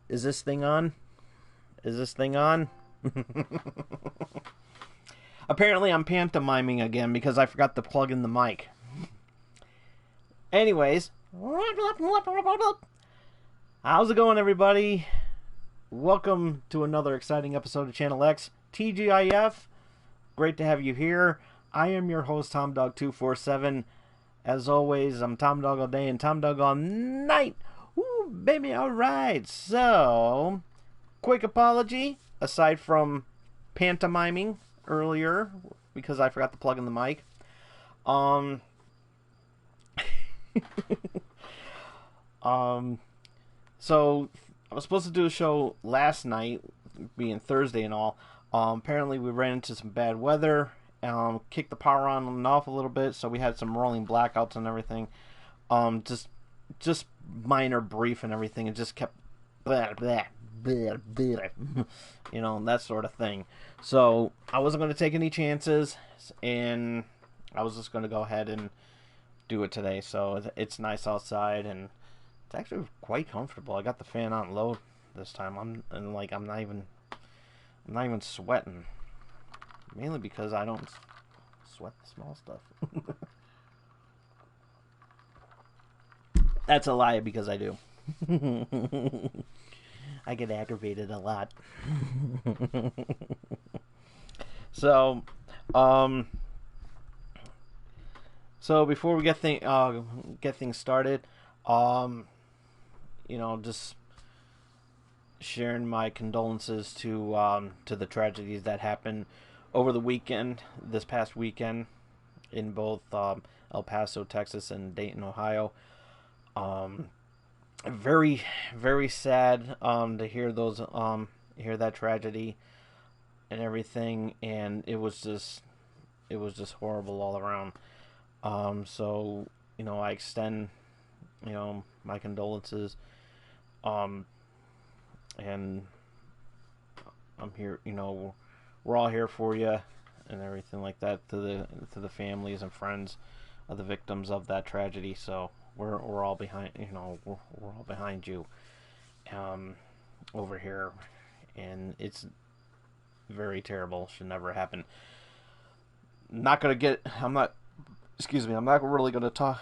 Is this thing on? Is this thing on? Apparently I'm pantomiming again because I forgot to plug in the mic. Anyways, how's it going, everybody? Welcome to another exciting episode of Channel X TGIF. Great to have you here. I am your host, TomDog247. As always, I'm Tom Dog all day and Tom Dog all night. Ooh, baby, alright. So, quick apology, aside from pantomiming earlier, because I forgot to plug in the mic. So, I was supposed to do a show last night, being Thursday and all. Apparently we ran into some bad weather, kicked the power on and off a little bit, so we had some rolling blackouts and everything. Just minor brief and everything, and just kept blah, blah, blah, blah, you know, that sort of thing. So I wasn't going to take any chances, and I was just going to go ahead and do it today. So it's nice outside, and it's actually quite comfortable. I got the fan on low this time. I'm not even sweating, mainly because I don't sweat the small stuff. That's a lie, because I do. I get aggravated a lot. So before we get things started, just sharing my condolences to the tragedies that happened over the weekend, this past weekend, in both El Paso, Texas, and Dayton, Ohio. Very, very sad to hear hear that tragedy and everything, and it was just horrible all around. So I extend my condolences, and I'm here. We're all here for you and everything like that, to the families and friends of the victims of that tragedy. So we're all behind. We're all behind you over here, and it's very terrible. Should never happen. I'm not really gonna talk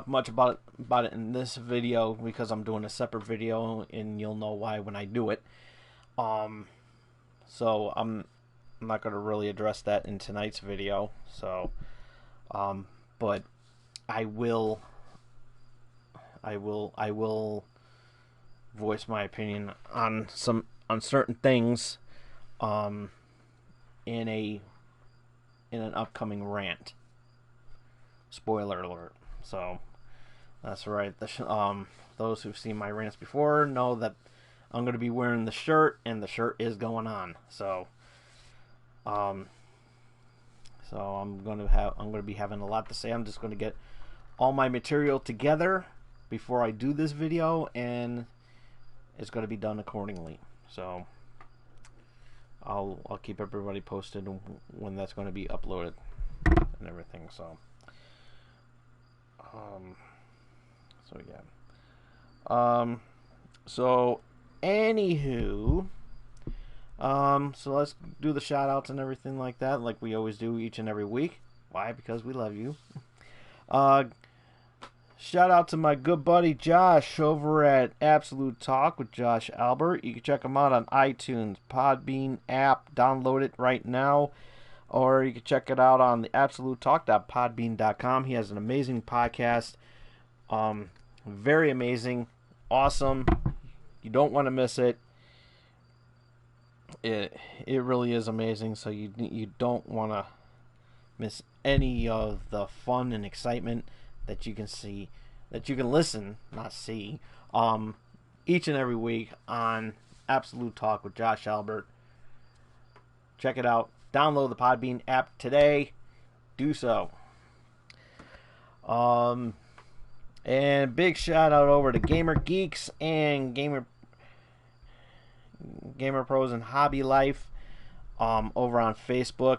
much about it in this video, because I'm doing a separate video, and you'll know why when I do it. So I'm not gonna really address that in tonight's video. So, but I will voice my opinion on certain things in an upcoming rant. Spoiler alert. So that's right. Those who've seen my rants before know that I'm going to be wearing the shirt, and the shirt is going on. So I'm going to be having a lot to say. I'm just going to get all my material together before I do this video, and it's going to be done accordingly. So I'll keep everybody posted when that's going to be uploaded and everything. So so anywho, so let's do the shout outs and everything like that, like we always do each and every week. Why? Because we love you. Shout out to my good buddy Josh over at Absolute Talk with Josh Albert. You can check him out on iTunes, Podbean app. Download it right now. Or you can check it out on the absolutetalk.podbean.com. He has an amazing podcast. Very amazing. Awesome. You don't want to miss it. It really is amazing. So you don't want to miss any of the fun and excitement that you can listen, not see, each and every week on Absolute Talk with Josh Albert. Check it out. Download the Podbean app today. Do so. And big shout out over to Gamer Geeks and Gamer Pros and Hobby Life over on Facebook.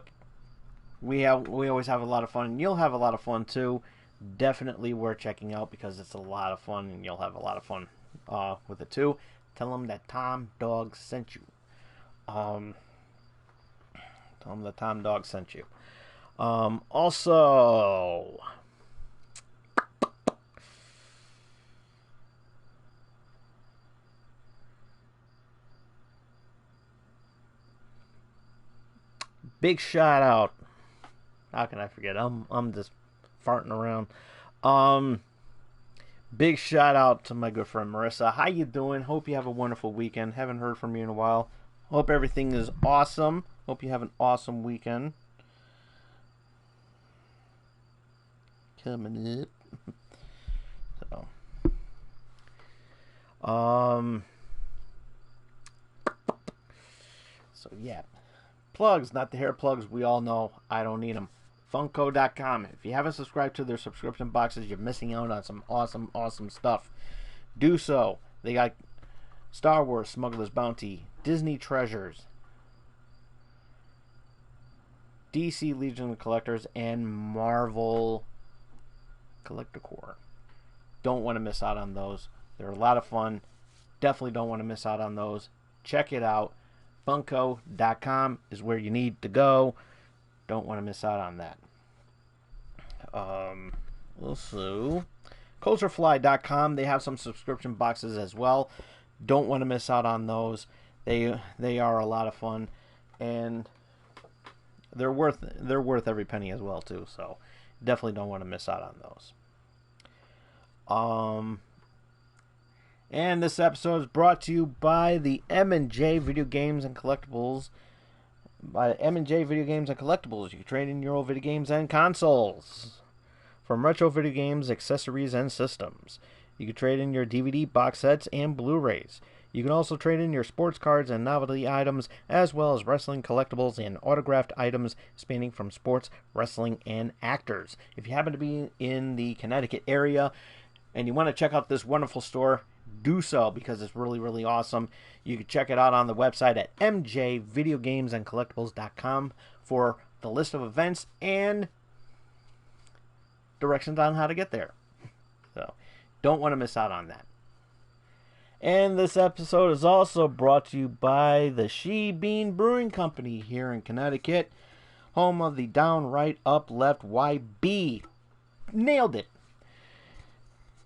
We always have a lot of fun, and you'll have a lot of fun too. Definitely worth checking out, because it's a lot of fun, and you'll have a lot of fun with a 2. Tell them that Tom Dog sent you. Tell them that Tom Dog sent you. Also, big shout out. How can I forget? I'm just farting around. Big shout out to my good friend Marissa. How you doing? Hope you have a wonderful weekend. Haven't heard from you in a while. Hope everything is awesome. Hope you have an awesome weekend. Coming up. So yeah. Plugs, not the hair plugs. We all know I don't need them. Funko.com. If you haven't subscribed to their subscription boxes, you're missing out on some awesome stuff. Do so. They got Star Wars Smuggler's Bounty, Disney Treasures, DC Legion of Collectors, and Marvel Collector Core. Don't want to miss out on those. They're a lot of fun. Definitely don't want to miss out on those. Check it out. Funko.com is where you need to go. Don't want to miss out on that. Also, Coasterfly.com. They have some subscription boxes as well. Don't want to miss out on those. They are a lot of fun, and they're worth every penny as well too. So definitely don't want to miss out on those. And this episode is brought to you by the M&J Video Games and Collectibles. By M&J Video Games and Collectibles, you can trade in your old video games and consoles. From retro video games, accessories, and systems. You can trade in your DVD box sets and Blu-rays. You can also trade in your sports cards and novelty items, as well as wrestling collectibles and autographed items spanning from sports, wrestling, and actors. If you happen to be in the Connecticut area and you want to check out this wonderful store, do so, because it's really awesome. You can check it out on the website at mjvideogamesandcollectibles.com for the list of events and directions on how to get there. So don't want to miss out on that. And this episode is also brought to you by the She Bean Brewing Company here in Connecticut, home of the downright up left YB. Nailed it.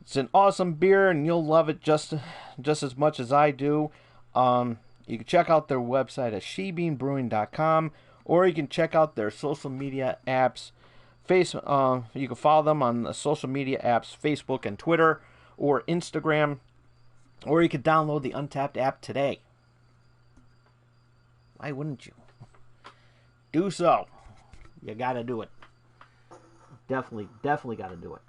It's an awesome beer, and you'll love it just as much as I do. You can check out their website at shebeanbrewing.com, or you can check out their social media apps. You can follow them on the social media apps, Facebook and Twitter, or Instagram, or you can download the Untapped app today. Why wouldn't you? Do so. You gotta do it. Definitely gotta do it.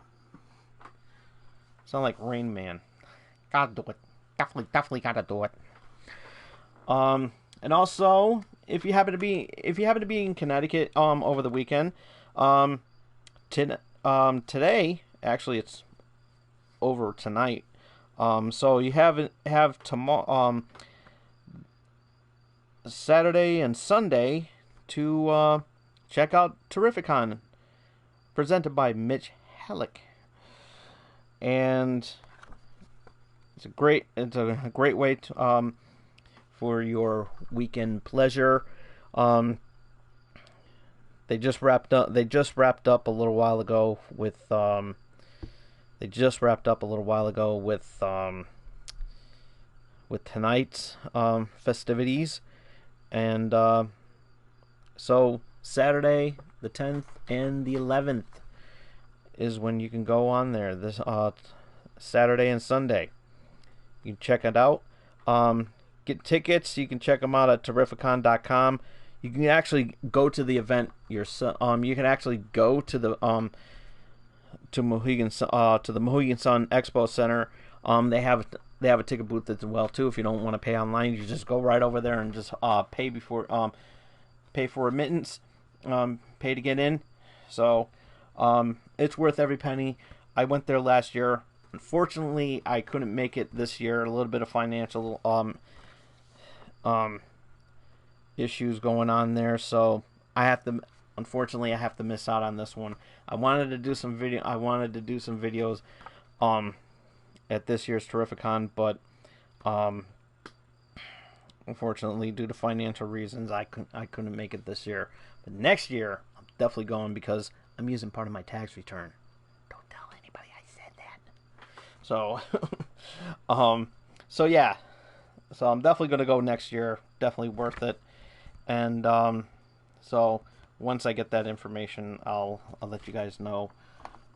Sound like Rain Man. Gotta do it. Definitely gotta do it. And also, if you happen to be in Connecticut over the weekend, today, actually it's over tonight. So you have tomorrow, Saturday and Sunday to check out Terrificon, presented by Mitch Hellick. And it's a great way to, for your weekend pleasure. They just wrapped up a little while ago with tonight's festivities, and so Saturday the 10th and the 11th is when you can go on there. This Saturday and Sunday, you can check it out. Get tickets. You can check them out at Terrificon.com. You can actually go to the event yourself. You can actually go to the to the Mohegan Sun Expo Center. They have a ticket booth as well too. If you don't want to pay online, you just go right over there and just pay for admittance, pay to get in. So it's worth every penny. I went there last year. Unfortunately, I couldn't make it this year. A little bit of financial issues going on there, so unfortunately I have to miss out on this one. I wanted to do some videos at this year's Terrificon, but unfortunately, due to financial reasons, I couldn't make it this year. But next year, I'm definitely going because I'm using part of my tax return. Don't tell anybody I said that. So, so yeah, so I'm definitely gonna go next year. Definitely worth it. And so once I get that information, I'll let you guys know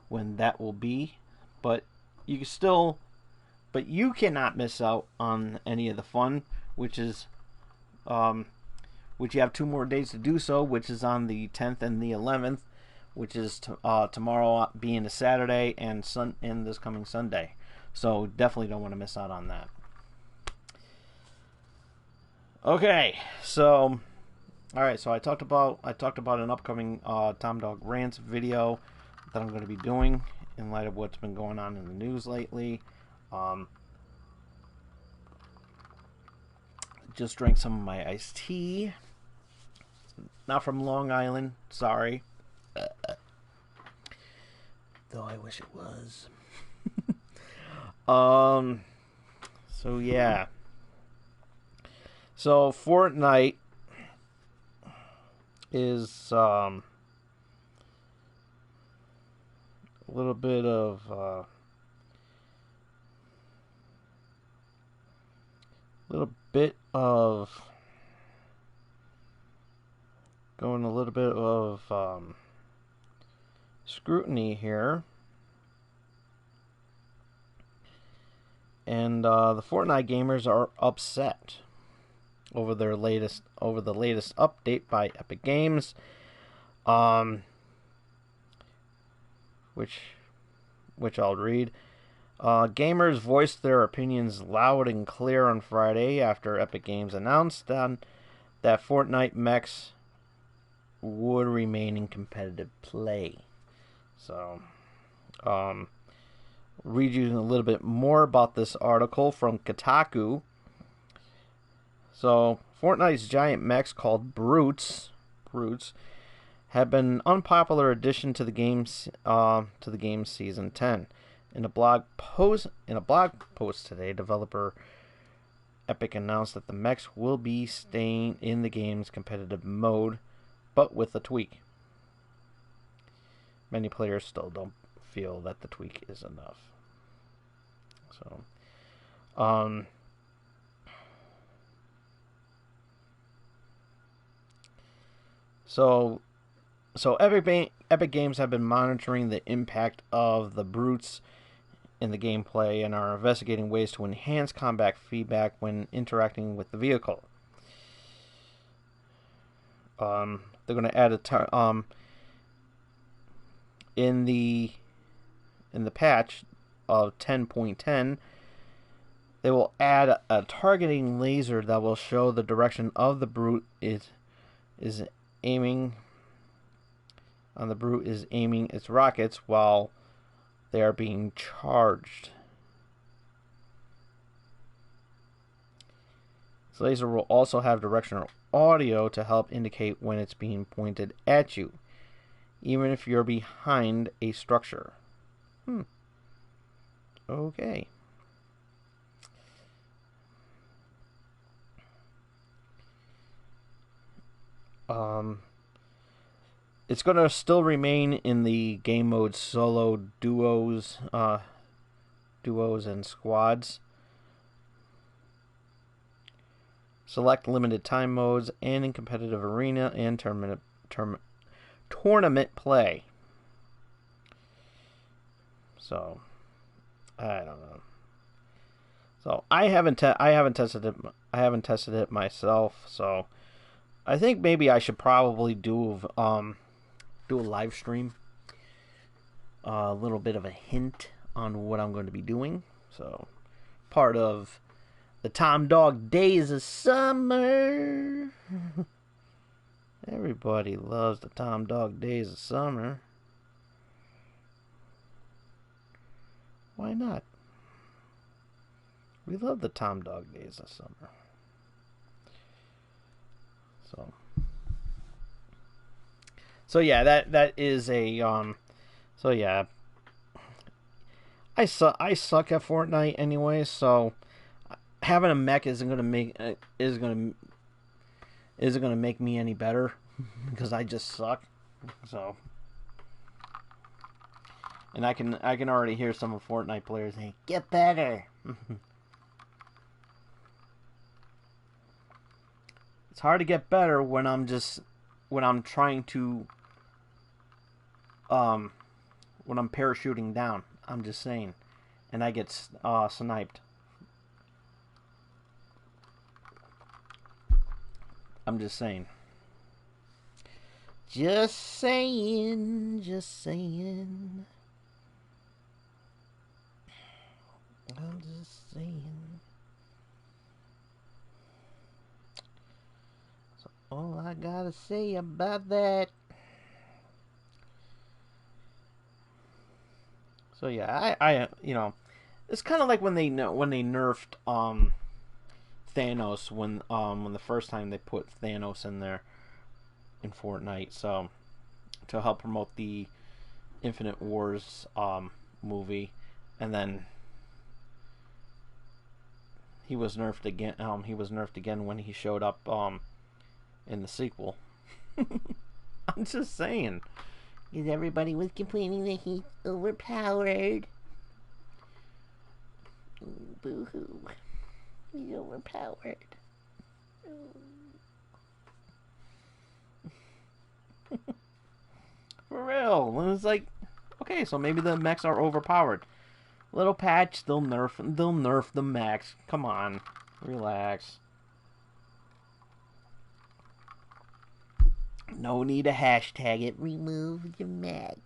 when that will be. But you still, but you cannot miss out on any of the fun, which is, which you have 2 more days to do so, which is on the 10th and the 11th, which is tomorrow being a Saturday and this coming Sunday. So definitely don't want to miss out on that. Okay, so all right, so I talked about an upcoming Tom Dog Rants video that I'm going to be doing in light of what's been going on in the news lately. Just drank some of my iced tea. Not from Long Island, sorry. Though I wish it was. So yeah. So Fortnite is a little bit of going a little bit of scrutiny here. And the Fortnite gamers are upset over the latest update by Epic Games, which I'll read. Gamers voiced their opinions loud and clear on Friday after Epic Games announced that Fortnite mechs would remain in competitive play. So, read you a little bit more about this article from Kotaku. So, Fortnite's giant mechs called Brutes have been an unpopular addition to the game's season 10. In a blog post today, developer Epic announced that the mechs will be staying in the game's competitive mode, but with a tweak. Many players still don't feel that the tweak is enough. So Epic Games have been monitoring the impact of the Brutes in the gameplay and are investigating ways to enhance combat feedback when interacting with the vehicle. They're going to add in the patch of 10.10, they will add a targeting laser that will show the direction of the Brute is aiming its rockets while they are being charged. This laser will also have directional audio to help indicate when it's being pointed at you, even if you're behind a structure. Okay. It's going to still remain in the game mode solo, duos and squads. Select limited time modes and in competitive arena and tournament play. So, I don't know. So I haven't tested it. I haven't tested it myself. So I think maybe I should probably do a live stream. A little bit of a hint on what I'm going to be doing. So part of the Tom Dog Days of Summer. Everybody loves the Tom Dog Days of Summer. Why not? We love the Tom Dog Days of Summer. So yeah, that is a so yeah. I suck at Fortnite anyway, so having a mech isn't gonna make me any better because I just suck. So, and I can already hear some of Fortnite players saying, "Get better." It's hard to get better when I'm trying to when I'm parachuting down. I'm just saying, and I get sniped. I'm just saying. Just saying. Just saying. I'm just saying. So all I gotta say about that. So yeah, I it's kind of like when they nerfed Thanos when the first time they put Thanos in there in Fortnite, so to help promote the Infinite Wars movie, and then he was nerfed again. He was nerfed again when he showed up in the sequel. I'm just saying. Because everybody was complaining that he's overpowered. Boo-hoo. He's overpowered. For real. And it's like, okay, so maybe the mechs are overpowered. Little patch, they'll nerf the mechs. Come on. Relax. No need to hashtag it. Remove the mechs.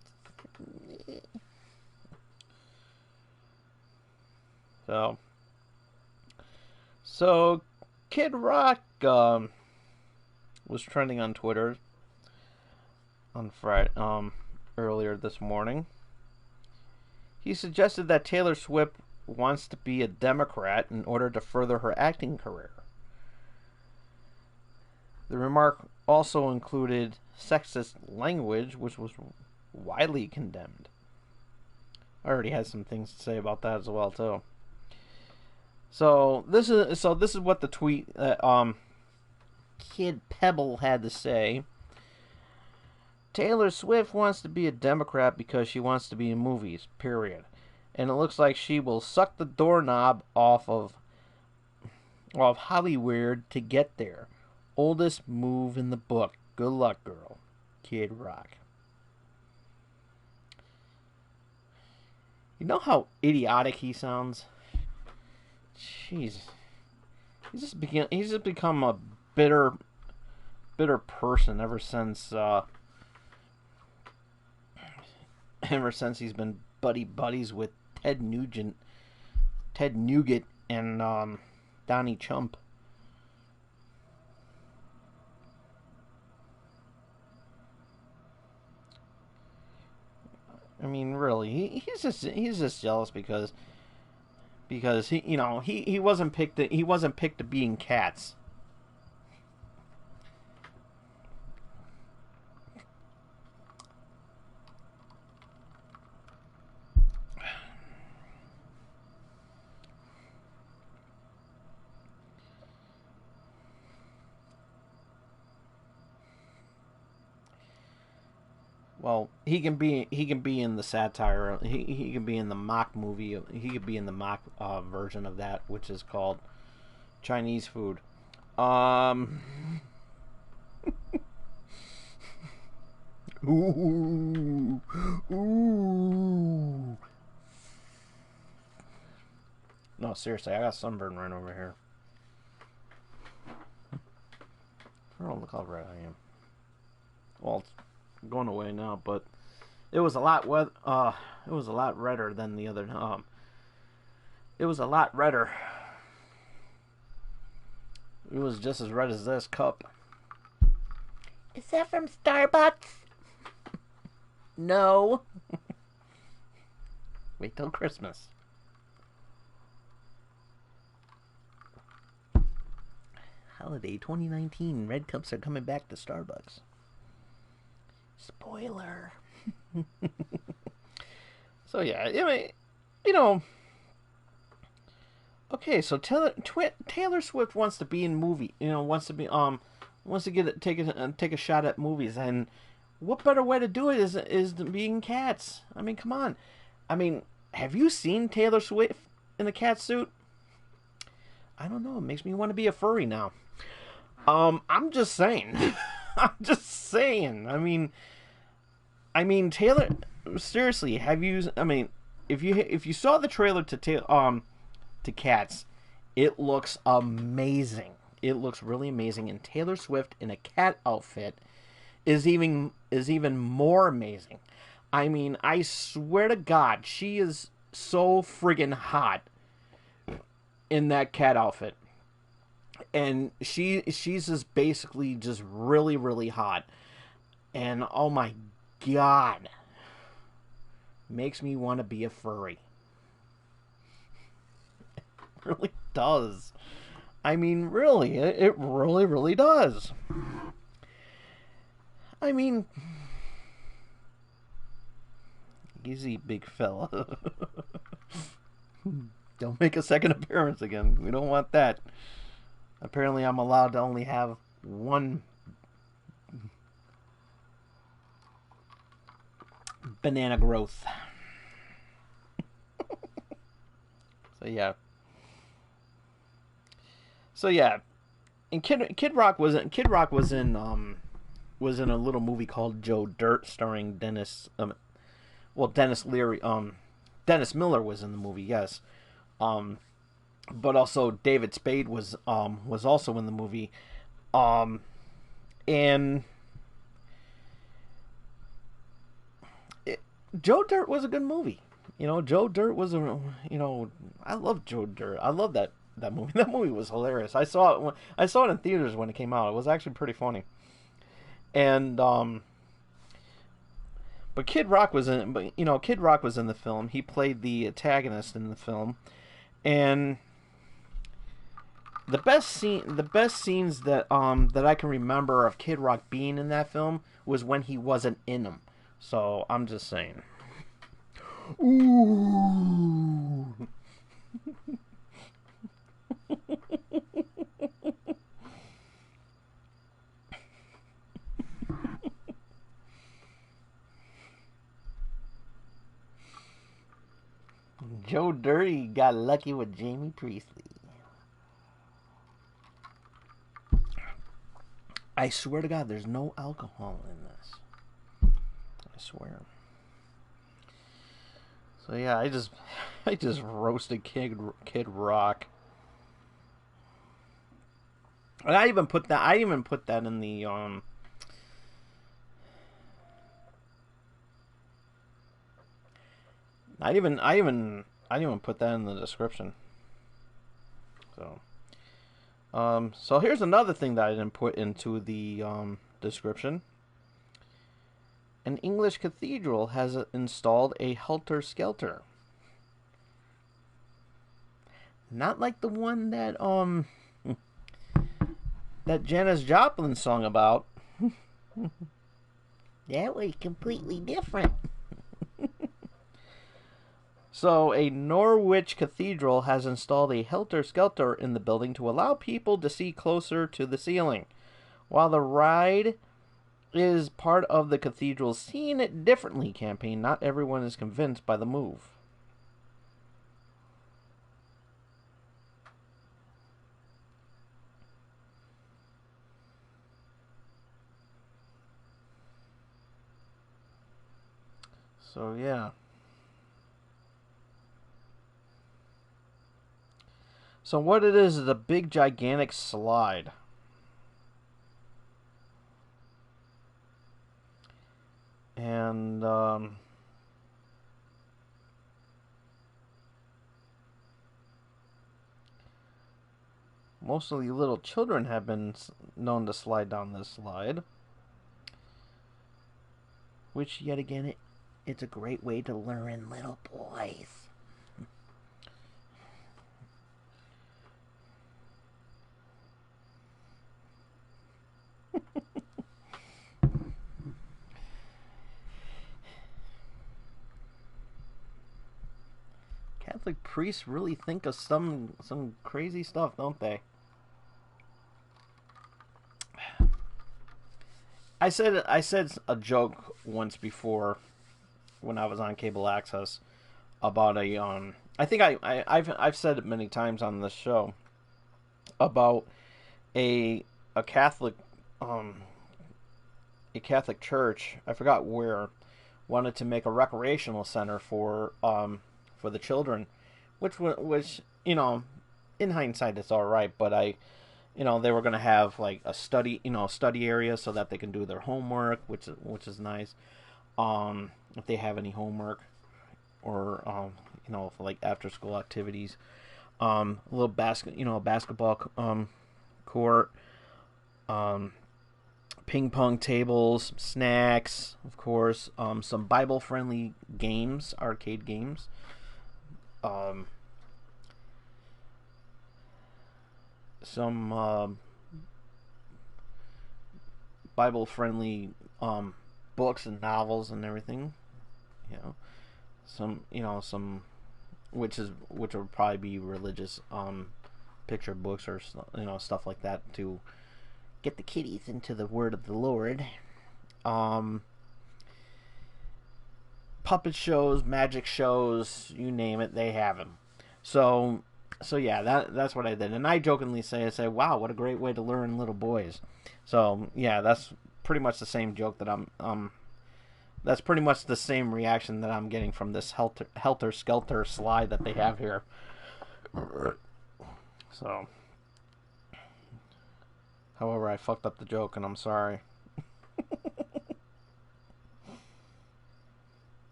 So Kid Rock was trending on Twitter on Friday, earlier this morning. He suggested that Taylor Swift wants to be a Democrat in order to further her acting career. The remark also included sexist language, which was widely condemned. I already had some things to say about that as well too. So this is what the tweet that Kid Pebble had to say. Taylor Swift wants to be a Democrat because she wants to be in movies, period. And it looks like she will suck the doorknob off of Hollywood to get there. Oldest move in the book. Good luck, girl. Kid Rock. You know how idiotic he sounds? Jeez. He's just become a bitter person ever since he's been buddies with Ted Nugent and Donnie Chump. I mean, really, he's just jealous because he wasn't picked to be in Cats. Well, he can be in the satire. He can be in the mock movie. He could be in the mock version of that, which is called Chinese Food. Ooh. No, seriously, I got sunburn right over here. Oh, look how red I am. Well, it's going away now, but it was a lot redder than the other. It was a lot redder. It was just as red as this cup. Is that from Starbucks? No. Wait till Christmas. Holiday 2019. Red cups are coming back to Starbucks. Spoiler. So yeah, I mean, you know, okay, so Taylor Swift wants to be in movie, wants to take a shot at movies, and what better way to do it is being Cats? I mean, come on. I mean, have you seen Taylor Swift in a cat suit? I don't know. It makes me want to be a furry now. I'm just saying. I'm just saying. I mean, Taylor. Seriously, have you? I mean, if you saw the trailer to Cats, it looks amazing. It looks really amazing, and Taylor Swift in a cat outfit is even more amazing. I mean, I swear to God, she is so friggin' hot in that cat outfit, and she's just basically just really really hot, and oh my God, makes me want to be a furry. It really does. I mean, really, it really really does. I mean, easy, big fella. Don't make a second appearance again. We don't want that. Apparently, I'm allowed to only have one banana growth. So yeah. So yeah. And Kid Rock was in a little movie called Joe Dirt, starring Dennis Leary. Dennis Miller was in the movie, yes. Um, but also David Spade was also in the movie. Um, and it, Joe Dirt was a good movie. Joe Dirt was I love Joe Dirt. I love that movie. That movie was hilarious. I saw it in theaters when it came out. It was actually pretty funny. And but Kid Rock was in the film. He played the antagonist in the film, and the best scenes that I can remember of Kid Rock being in that film was when he wasn't in them. So I'm just saying. Ooh. Joe Dirty got lucky with Jamie Priestley. I swear to God, there's no alcohol in this. I swear. So yeah, I just roasted Kid Rock. And I even put that in the I didn't even put that in the description. So so here's another thing that I didn't put into the description. An English cathedral has installed a helter skelter. Not like the one that Janis Joplin sung about. That was completely different. So, a Norwich cathedral has installed a helter-skelter in the building to allow people to see closer to the ceiling. While the ride is part of the cathedral's Seeing It Differently campaign, not everyone is convinced by the move. So, yeah. So what it is a big, gigantic slide. And, mostly little children have been known to slide down this slide. Which, yet again, it's a great way to lure in little boys. Catholic priests really think of some crazy stuff, don't they? I said a joke once before when I was on cable access about a I think I've said it many times on this show about a Catholic um a Catholic church, I forgot where, wanted to make a recreational center for the children, which in hindsight it's all right, but they were going to have like a study area so that they can do their homework, which is nice. If they have any homework or for like after school activities, a little basketball court, ping pong tables, snacks, of course, some Bible friendly games, arcade games, some Bible friendly books and novels and everything. You know, some which would probably be religious picture books or stuff like that to get the kiddies into the word of the Lord. Puppet shows, magic shows, you name it, they have them. So yeah, that's what I did, and I jokingly say, wow, what a great way to learn little boys. So yeah, that's pretty much the same joke that that's pretty much the same reaction that I'm getting from this helter skelter slide that they have here. So, however, I fucked up the joke, and I'm sorry.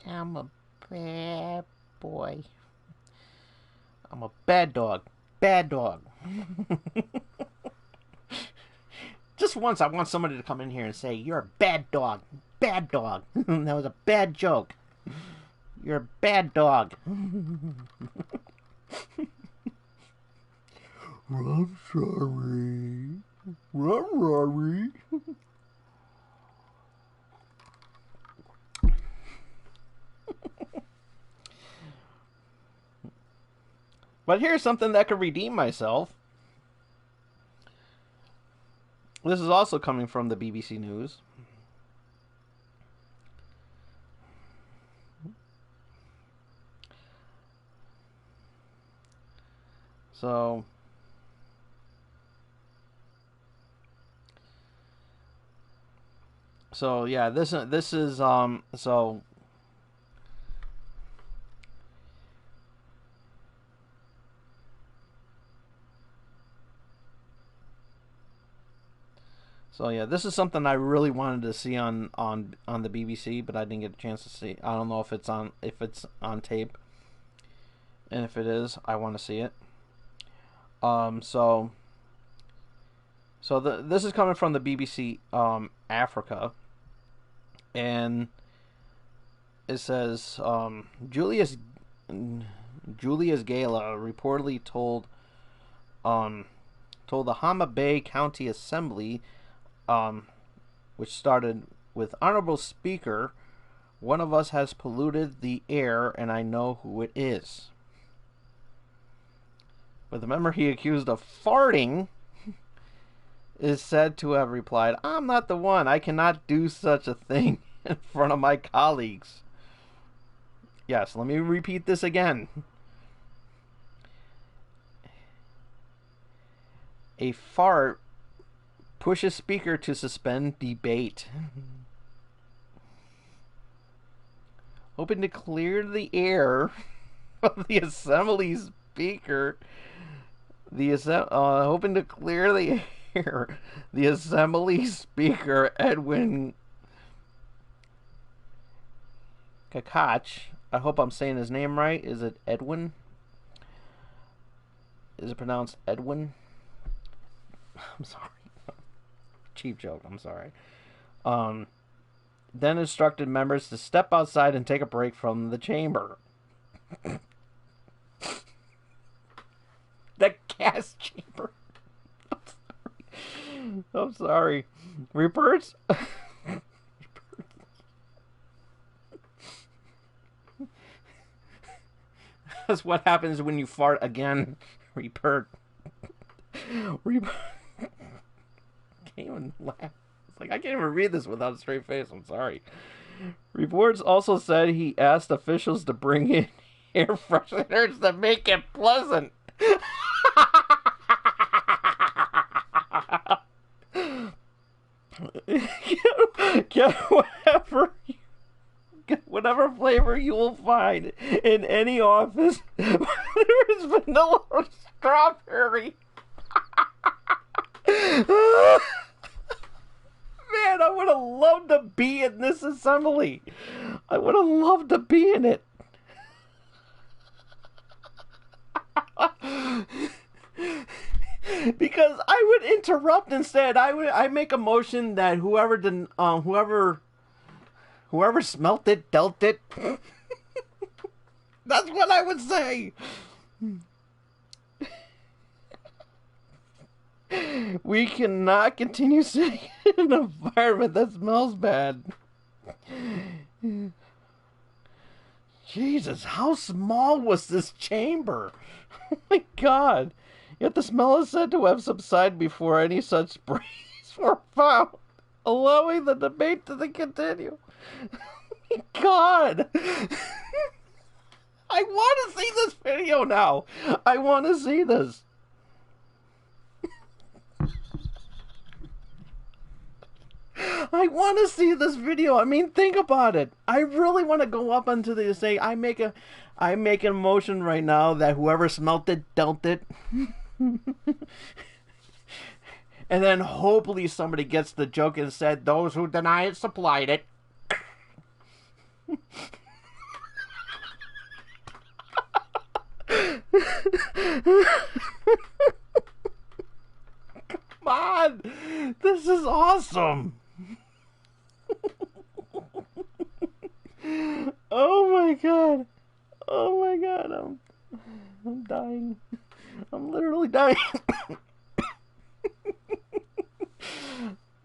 I'm a bad boy. I'm a bad dog. Bad dog. Just once, I want somebody to come in here and say, "You're a bad dog. Bad dog." That was a bad joke. You're a bad dog. I'm sorry. I'm sorry. But here's something that could redeem myself. This is also coming from the BBC News. So yeah, this is So yeah, this is something I really wanted to see on the BBC, but I didn't get a chance to see. I don't know if it's on tape, and if it is, I want to see it. This is coming from the BBC Africa, and it says Julius Gala reportedly told the Hama Bay County Assembly, which started with, "Honorable Speaker, one of us has polluted the air and I know who it is." But the member he accused of farting is said to have replied, "I'm not the one. I cannot do such a thing in front of my colleagues." Yes, let me repeat this again. A fart pushes speaker to suspend debate. Hoping to clear the air of the assembly speaker. Hoping to clear the air. The assembly speaker, Edwin Kakach. I hope I'm saying his name right. Is it Edwin? Is it pronounced Edwin? I'm sorry. Cheap joke, I'm sorry. Then instructed members to step outside and take a break from the chamber. The gas chamber. I'm sorry. Reports. That's what happens when you fart again. Repert. Can't even laugh. It's like I can't even read this without a straight face. I'm sorry. Reports also said he asked officials to bring in air fresheners to make it pleasant. Get whatever flavor you will find in any office. There is vanilla or strawberry. Man, I would have loved to be in this assembly. I would have loved to be in it. Because I would interrupt instead. I make a motion that whoever smelt it dealt it. That's what I would say. We cannot continue sitting in an environment that smells bad. Jesus, how small was this chamber? Oh my God. Yet the smell is said to have subsided before any such sprays were found, allowing the debate to continue. Oh my God. I want to see this video now. I want to see this. I want to see this video. I mean, think about it. I really want to go up onto the say. I make a motion right now that whoever smelt it dealt it, and then hopefully somebody gets the joke and said, "Those who deny it supplied it." Come on, this is awesome. Oh my God. Oh my God. I'm dying. I'm literally dying.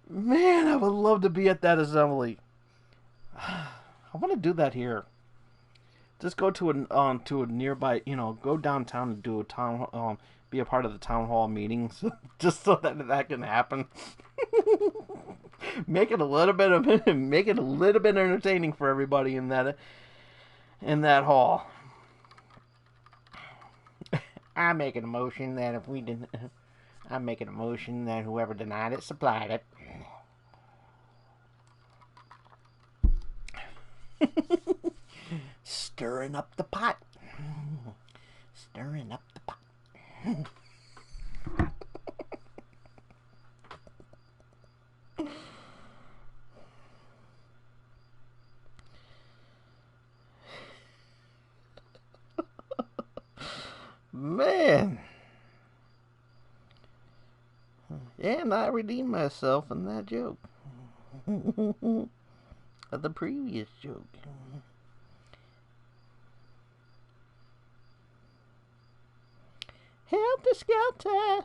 Man, I would love to be at that assembly. I want to do that here. Just go to a nearby, go downtown and do a be a part of the town hall meetings, just so that can happen. make it a little bit entertaining for everybody in that hall. I'm making a motion that if we didn't, I'm making a motion that whoever denied it supplied it. Stirring up the pot. Stirring up the pot. Man. And I redeemed myself in that joke. Of the previous joke. Helter Skelter.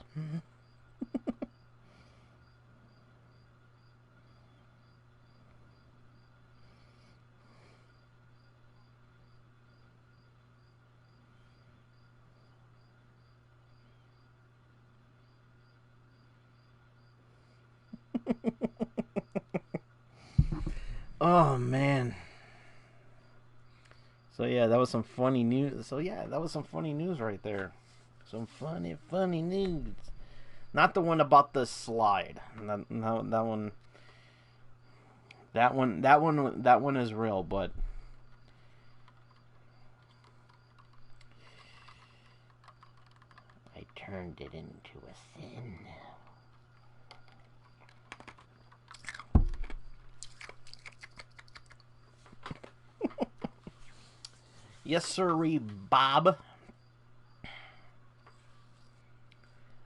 Oh man. So yeah, that was some funny news. Right there. Some funny news. Not the one about the slide. That one. That one is real, but I turned it into a sin. Yes, sirree, Bob.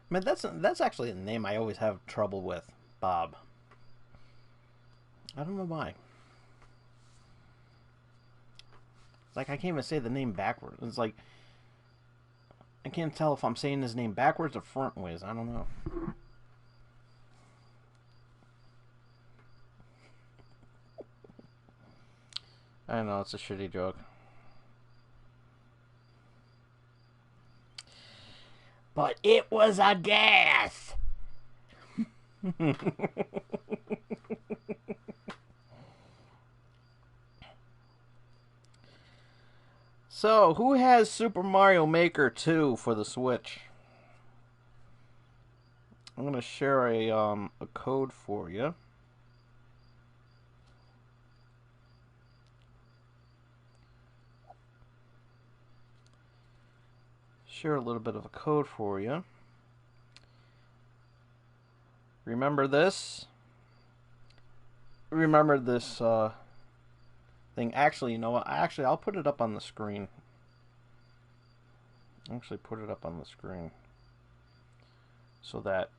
Man, that's actually a name I always have trouble with, Bob. I don't know why. It's like I can't even say the name backwards. It's like I can't tell if I'm saying his name backwards or frontways. I don't know. I know it's a shitty joke. But it was a gas. So, who has Super Mario Maker 2 for the Switch? I'm going to share a code for you. Share a little bit of a code for you. Remember this? Remember this thing. Actually, you know what? I'll put it up on the screen. Actually, put it up on the screen so that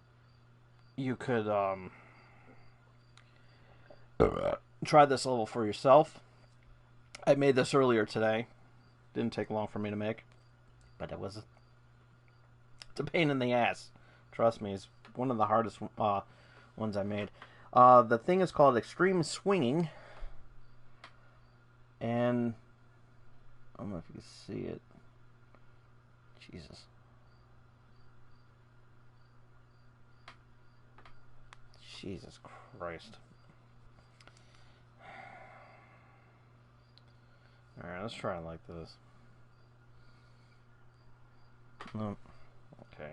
you could try this level for yourself. I made this earlier today. Didn't take long for me to make, but it's a pain in the ass. Trust me, it's one of the hardest ones I made. The thing is called Extreme Swinging, and I don't know if you can see it. Jesus. Jesus Christ. Alright, let's try it like this. No. Okay.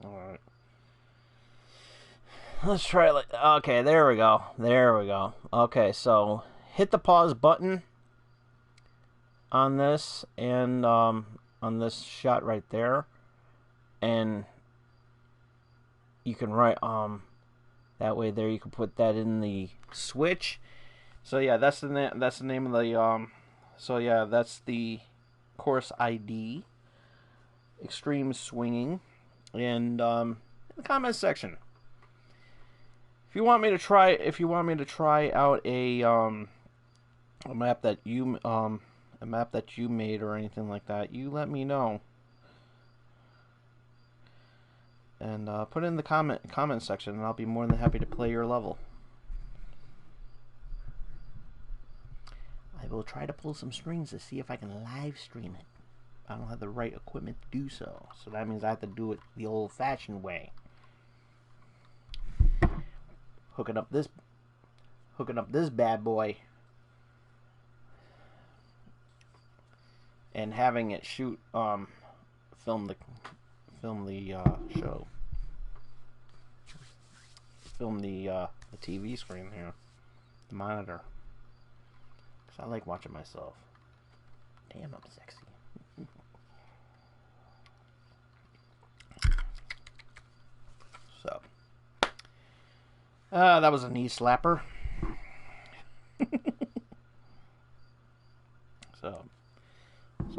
Alright. Let's try it like... Okay, there we go. There we go. Okay, so hit the pause button on this and on this shot right there, and you can write that way there you can put that in the Switch. So yeah, that's the name of the so yeah, that's the course ID, Extreme Swinging, and in the comment section. If you want me to try out a map that you made or anything like that, you let me know. And put it in the comment section, and I'll be more than happy to play your level. I will try to pull some strings to see if I can live stream it. I don't have the right equipment to do so, so that means I have to do it the old-fashioned way. Hooking up this bad boy and having it shoot film the show. Film the TV screen here, the monitor. Cause I like watching myself. Damn, I'm sexy. So, that was a knee slapper. So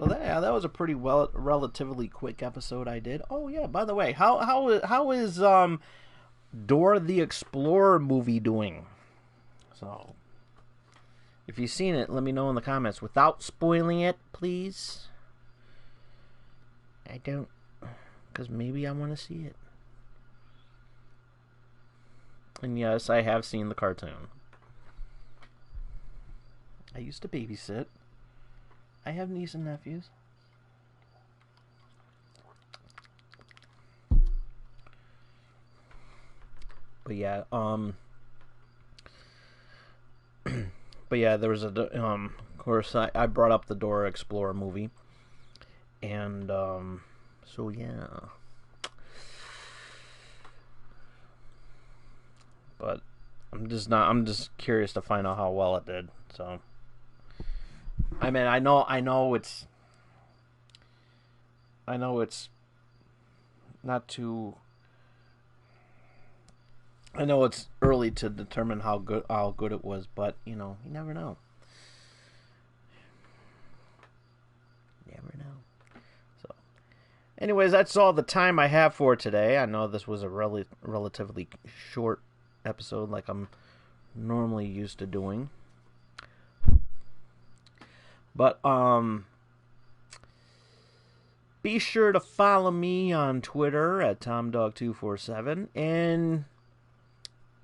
that was a pretty relatively quick episode I did. Oh yeah, by the way, how is Dora the Explorer movie doing? So if you've seen it, let me know in the comments without spoiling it, please. I don't, because maybe I want to see it. And yes, I have seen the cartoon. I used to babysit. I have nieces and nephews. But yeah, but yeah, there was of course, I brought up the Dora Explorer movie, and so yeah. But I'm just curious to find out how well it did. So, I mean, I know it's not too. I know it's early to determine how good it was, but you know, you never know. Never know. So, anyways, that's all the time I have for today. I know this was a relatively short episode, like I'm normally used to doing. But be sure to follow me on Twitter at TomDog247 and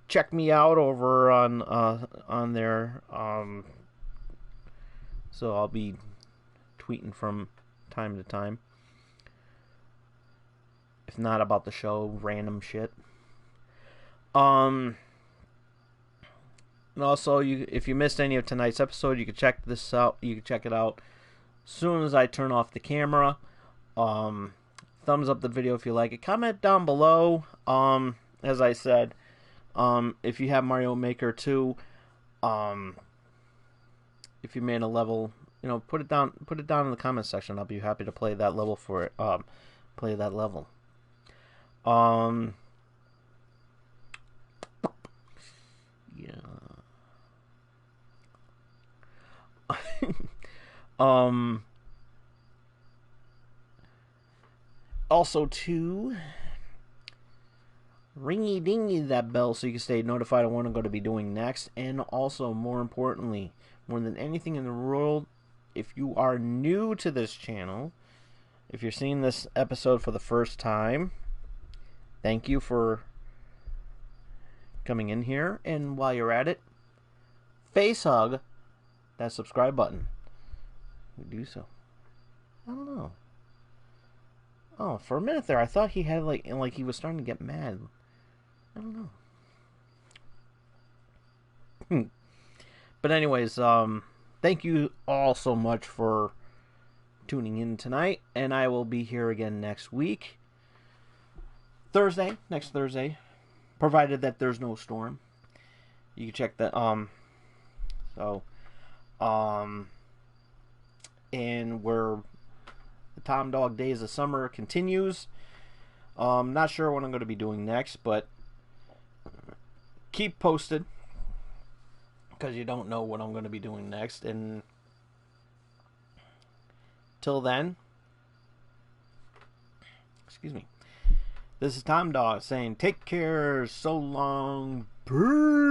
check me out over on their so I'll be tweeting from time to time. If not about the show, random shit. And also, if you missed any of tonight's episode, you can check this out. You can check it out as soon as I turn off the camera. Thumbs up the video if you like it. Comment down below. As I said, if you have Mario Maker 2, if you made a level, put it down in the comment section. I'll be happy to play that level for it. Play that level. Yeah. Also, too, ringy dingy that bell so you can stay notified of what I'm going to be doing next. And also, more importantly, more than anything in the world, if you are new to this channel, if you're seeing this episode for the first time, thank you for coming in here. And while you're at it, face hug that subscribe button. We do so. I don't know. Oh, for a minute there, I thought he had like he was starting to get mad. I don't know. But anyways, thank you all so much for tuning in tonight, and I will be here again next week. Next Thursday, provided that there's no storm. You can check that. And where the Tom Dog Days of Summer continues. Not sure what I'm going to be doing next, but keep posted, because you don't know what I'm going to be doing next. And till then, excuse me, this is Tom Dog saying take care, so long, peace.